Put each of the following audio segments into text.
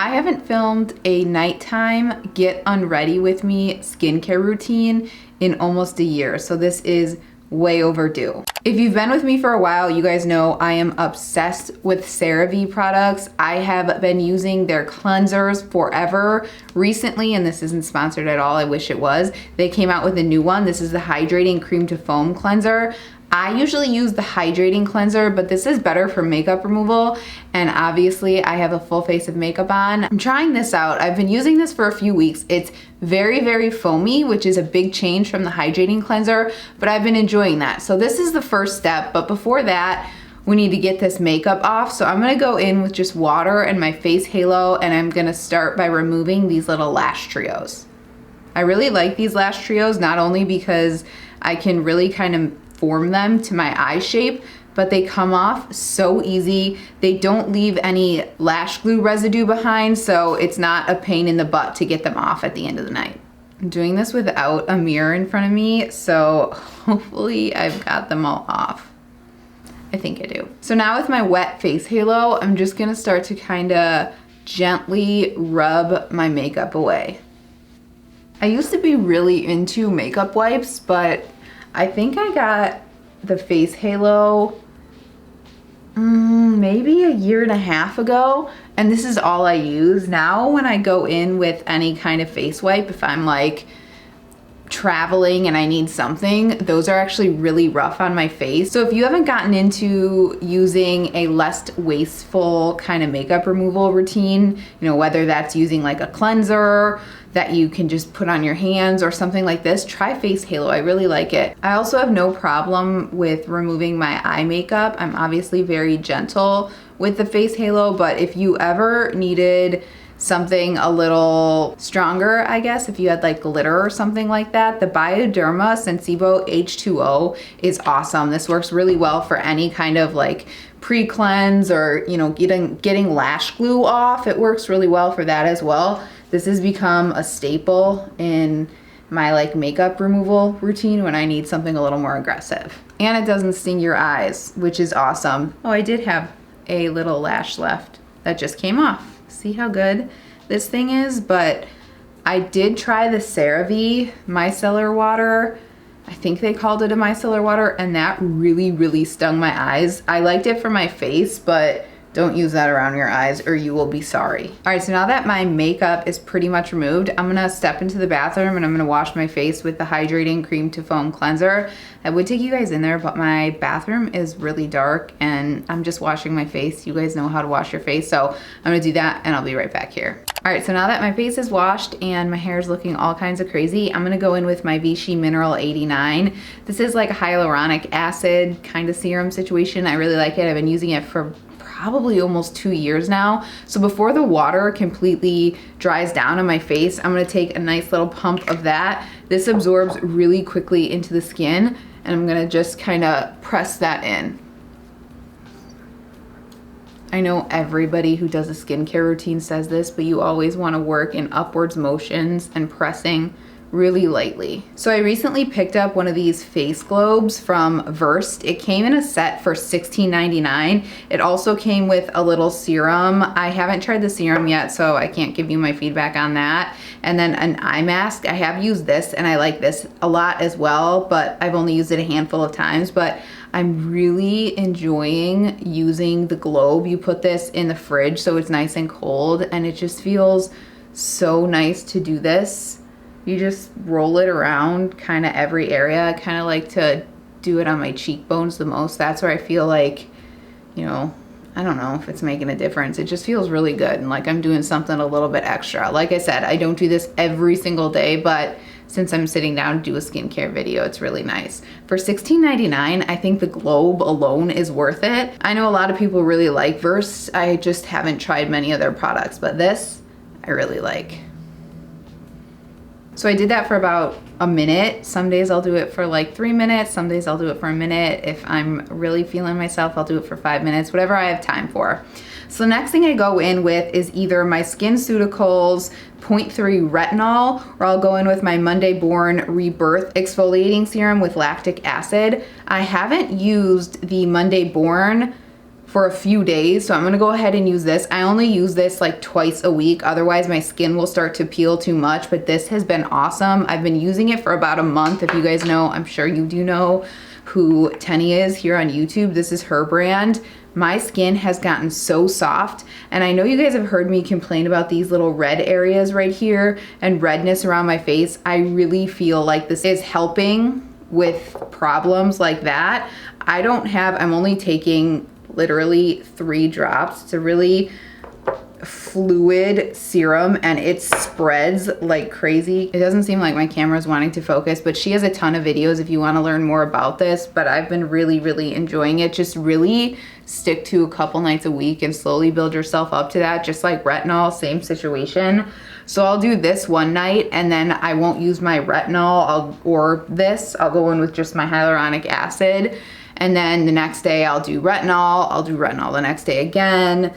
I haven't filmed a nighttime get unready with me skincare routine in almost a year, so this is way overdue. If you've been with me for a while, you guys know I am obsessed with CeraVe products. I have been using their cleansers forever. Recently, and this isn't sponsored at all, I wish it was, they came out with a new one. This is the Hydrating Cream to Foam Cleanser. I usually use the hydrating cleanser, but this is better for makeup removal. And obviously I have a full face of makeup on. I'm trying this out. I've been using this for a few weeks. It's very, very foamy, which is a big change from the hydrating cleanser, but I've been enjoying that. So this is the first step, but before that, we need to get this makeup off. So I'm gonna go in with just water and my face halo, and I'm gonna start by removing these little lash trios. I really like these lash trios, not only because I can really kind of form them to my eye shape, but they come off so easy. They don't leave any lash glue residue behind, so it's not a pain in the butt to get them off at the end of the night. I'm doing this without a mirror in front of me, so hopefully I've got them all off. I think I do. So now with my wet face halo, I'm just gonna start to kind of gently rub my makeup away. I used to be really into makeup wipes, but I think I got the face halo maybe a year and a half ago, and this is all I use. Now when I go in with any kind of face wipe, if I'm like traveling and I need something, those are actually really rough on my face. So if you haven't gotten into using a less wasteful kind of makeup removal routine, you know, whether that's using like a cleanser that you can just put on your hands or something like this, try face halo. I really like it. I also have no problem with removing my eye makeup. I'm obviously very gentle with the face halo, but if you ever needed something a little stronger, I guess, if you had like glitter or something like that, the Bioderma Sensibo H2O is awesome. This works really well for any kind of like pre-cleanse or, you know, getting lash glue off. It works really well for that as well. This has become a staple in my like makeup removal routine when I need something a little more aggressive. And it doesn't sting your eyes, which is awesome. Oh, I did have a little lash left that just came off. See how good this thing is? But I did try the CeraVe micellar water. I think they called it a micellar water, and that really, really stung my eyes. I liked it for my face, but don't use that around your eyes or you will be sorry. All right, so now that my makeup is pretty much removed, I'm gonna step into the bathroom and I'm gonna wash my face with the Hydrating Cream to Foam Cleanser. I would take you guys in there, but my bathroom is really dark and I'm just washing my face. You guys know how to wash your face, so I'm gonna do that and I'll be right back here. All right, so now that my face is washed and my hair is looking all kinds of crazy, I'm gonna go in with my Vichy Mineral 89. This is like a hyaluronic acid kind of serum situation. I really like it. I've been using it for probably almost 2 years now. So before the water completely dries down on my face, I'm gonna take a nice little pump of that. This absorbs really quickly into the skin, and I'm gonna just kind of press that in. I know everybody who does a skincare routine says this, but you always wanna work in upwards motions and pressing really lightly. So I recently picked up one of these face globes from Versed. It came in a set for $16.99. It also came with a little serum. I haven't tried the serum yet, so I can't give you my feedback on that. And then an eye mask. I have used this and I like this a lot as well, but I've only used it a handful of times. But I'm really enjoying using the globe. You put this in the fridge so it's nice and cold, and it just feels so nice to do this. You just roll it around kind of every area. I kind of like to do it on my cheekbones the most. That's where I feel like, you know, I don't know if it's making a difference. It just feels really good and like I'm doing something a little bit extra. Like I said, I don't do this every single day, but since I'm sitting down to do a skincare video, it's really nice. For $16.99, I think the globe alone is worth it. I know a lot of people really like Versed. I just haven't tried many of their products, but this I really like. So I did that for about a minute. Some days I'll do it for like 3 minutes. Some days I'll do it for a minute. If I'm really feeling myself, I'll do it for 5 minutes, whatever I have time for. So the next thing I go in with is either my SkinCeuticals 0.3 retinol, or I'll go in with my Monday Born Rebirth exfoliating serum with lactic acid. I haven't used the Monday Born for a few days. So I'm gonna go ahead and use this. I only use this like twice a week. Otherwise my skin will start to peel too much, but this has been awesome. I've been using it for about a month. If you guys know, I'm sure you do know who Tenny is here on YouTube. This is her brand. My skin has gotten so soft, and I know you guys have heard me complain about these little red areas right here and redness around my face. I really feel like this is helping with problems like that. I'm only taking literally 3 drops. It's a really fluid serum and it spreads like crazy. It doesn't seem like my camera is wanting to focus, but she has a ton of videos if you want to learn more about this, but I've been really enjoying it. Just really stick to a couple nights a week and slowly build yourself up to that, just like retinol, same situation. So I'll do this one night and then I won't use my retinol I'll go in with just my hyaluronic acid, and then the next day I'll do retinol the next day again.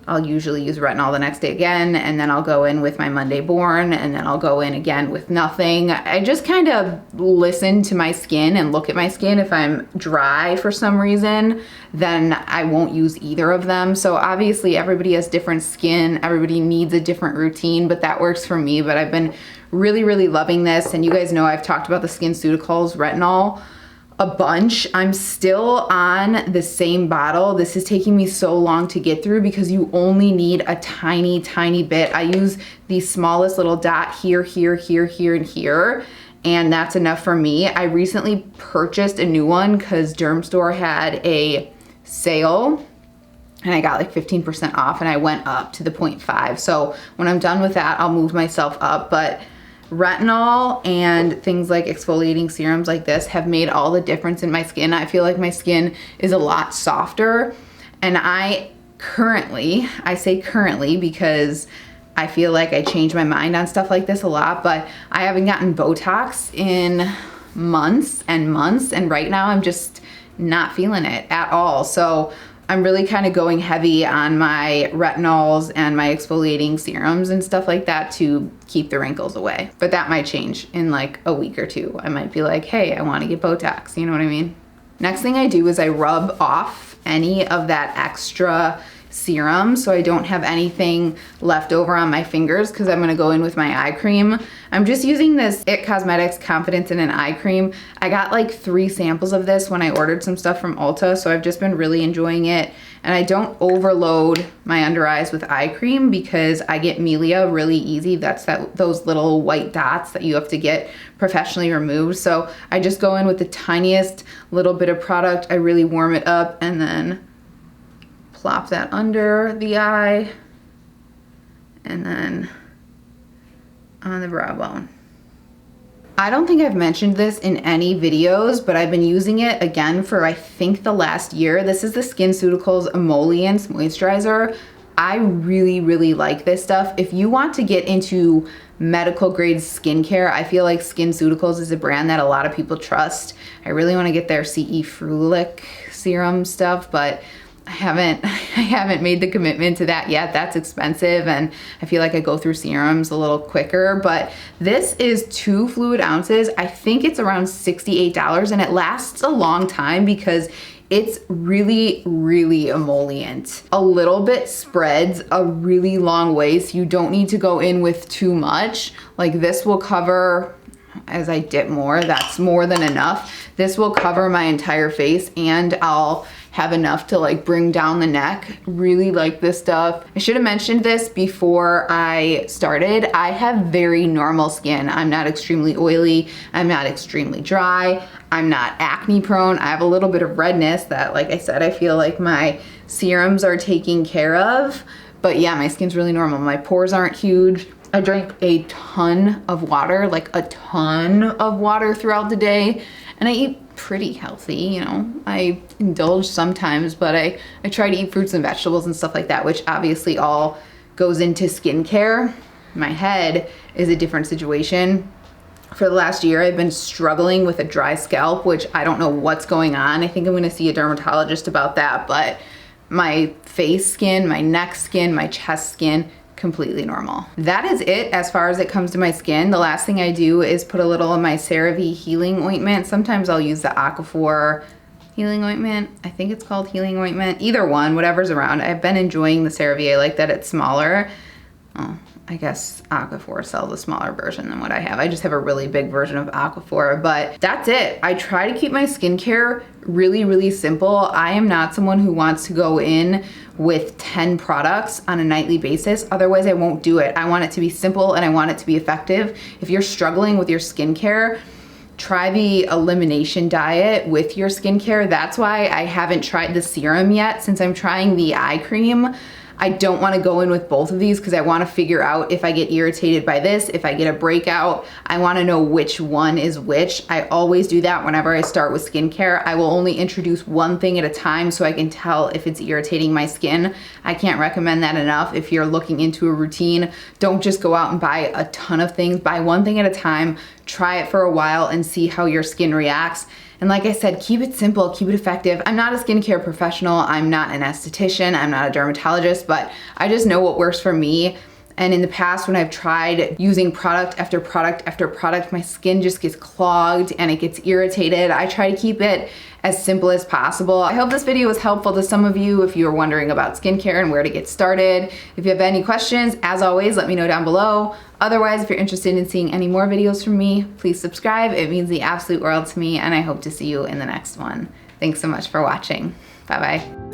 I'll usually use retinol the next day again, and then I'll go in with my Monday Born, and then I'll go in again with nothing. I just kind of listen to my skin and look at my skin. If I'm dry for some reason, then I won't use either of them. So obviously everybody has different skin, everybody needs a different routine, but that works for me. But I've been really loving this, and you guys know I've talked about the SkinCeuticals retinol a bunch. I'm still on the same bottle. This is taking me so long to get through because you only need a tiny bit. I use the smallest little dot here, and here, and that's enough for me. I recently purchased a new one because Dermstore had a sale and I got like 15% off, and I went up to the 0.5. So when I'm done with that, I'll move myself up. But retinol and things like exfoliating serums like this have made all the difference in my skin. I feel like my skin is a lot softer, and I say currently because I feel like I change my mind on stuff like this a lot, but I haven't gotten Botox in months and months, and right now I'm just not feeling it at all. So I'm really kind of going heavy on my retinols and my exfoliating serums and stuff like that to keep the wrinkles away. But that might change in like a week or two. I might be like, hey, I want to get Botox, you know what I mean? Next thing I do is I rub off any of that extra serum so I don't have anything left over on my fingers, because I'm going to go in with my eye cream. I'm just using this IT Cosmetics Confidence in an Eye Cream. I got like 3 samples of this when I ordered some stuff from Ulta, so I've just been really enjoying it. And I don't overload my under eyes with eye cream because I get milia really easy. That's those little white dots that you have to get professionally removed. So I just go in with the tiniest little bit of product. I really warm it up and then plop that under the eye and then on the brow bone. I don't think I've mentioned this in any videos, but I've been using it again for I think the last year. This is the SkinCeuticals Emollients Moisturizer. I really like this stuff. If you want to get into medical grade skincare, I feel like SkinCeuticals is a brand that a lot of people trust. I really want to get their CE Frulic serum stuff, but I haven't made the commitment to that yet. That's expensive, and I feel like I go through serums a little quicker, but this is 2 fluid ounces. I think it's around $68, and it lasts a long time because it's really emollient. A little bit spreads a really long way, so you don't need to go in with too much. Like this will cover, as I dip more, that's more than enough. This will cover my entire face, and I'll have enough to like bring down the neck. Really like this stuff. I should have mentioned this before I started. I have very normal skin. I'm not extremely oily. I'm not extremely dry. I'm not acne prone. I have a little bit of redness that, like I said, I feel like my serums are taking care of. But yeah, my skin's really normal. My pores aren't huge. I drink a ton of water, like a ton of water throughout the day. And I eat pretty healthy, you know. I indulge sometimes, but I try to eat fruits and vegetables and stuff like that, which obviously all goes into skincare. My head is a different situation. For the last year, I've been struggling with a dry scalp, which I don't know what's going on. I think I'm gonna see a dermatologist about that, but my face skin, my neck skin, my chest skin, completely normal. That is it as far as it comes to my skin. The last thing I do is put a little of my CeraVe healing ointment. Sometimes I'll use the Aquaphor healing ointment. I think it's called healing ointment. Either one, whatever's around. I've been enjoying the CeraVe. I like that it's smaller. Oh, I guess Aquaphor sells a smaller version than what I have. I just have a really big version of Aquaphor, but that's it. I try to keep my skincare really, really simple. I am not someone who wants to go in with 10 products on a nightly basis. Otherwise, I won't do it. I want it to be simple and I want it to be effective. If you're struggling with your skincare, try the elimination diet with your skincare. That's why I haven't tried the serum yet, since I'm trying the eye cream. I don't want to go in with both of these because I want to figure out if I get irritated by this, if I get a breakout. I want to know which one is which. I always do that whenever I start with skincare. I will only introduce one thing at a time so I can tell if it's irritating my skin. I can't recommend that enough. If you're looking into a routine, don't just go out and buy a ton of things. Buy one thing at a time, try it for a while and see how your skin reacts. And like I said, keep it simple, keep it effective. I'm not a skincare professional, I'm not an esthetician, I'm not a dermatologist, but I just know what works for me. And in the past, when I've tried using product after product after product, my skin just gets clogged and it gets irritated. I try to keep it as simple as possible. I hope this video was helpful to some of you if you are wondering about skincare and where to get started. If you have any questions, as always, let me know down below. Otherwise, if you're interested in seeing any more videos from me, please subscribe. It means the absolute world to me, and I hope to see you in the next one. Thanks so much for watching. Bye-bye.